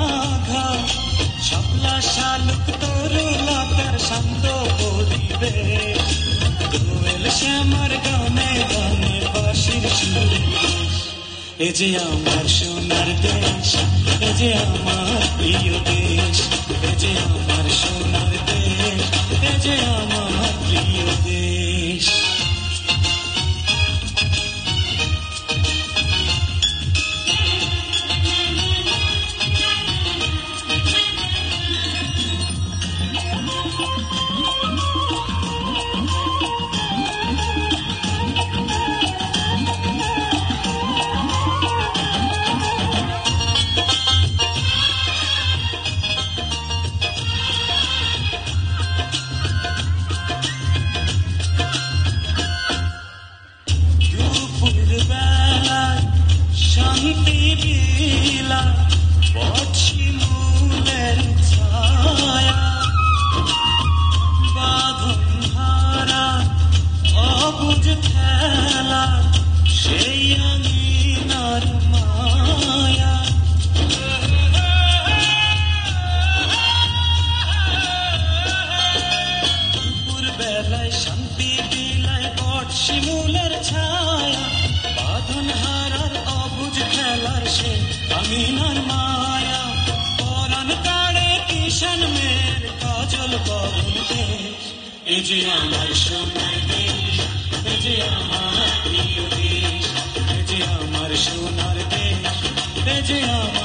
আঘাত শাপলা শালুক তরুলতার শান্ত পরিবেশ দোয়েল শ্যামার গানে গানে বাঁশির সুরে এ যে আমার সোনার দেশ এ যে আমার প্রিয় দেশ এ যে আমার সোনার দেশ এ যে আমার প্রিয় দেশ শান্তি লীলা পছি মূলের ছায়া বাঁধন হারা অবুঝ খেলা সেই আঙিনার মায়া দুপুর বেলায় শান্তি বিলায় পছি মূলের ছায়া বাঁধন হারার অবুঝ খেলার সে আমিনার মায়া পরাণ কাড়ে কিষান মেয়ের কাজল পবন দেশ এ যে আমার সোনার দেশ এ যে আমার প্রিয় দেশ এ যে আমার সোনার দেশ এ যে আমার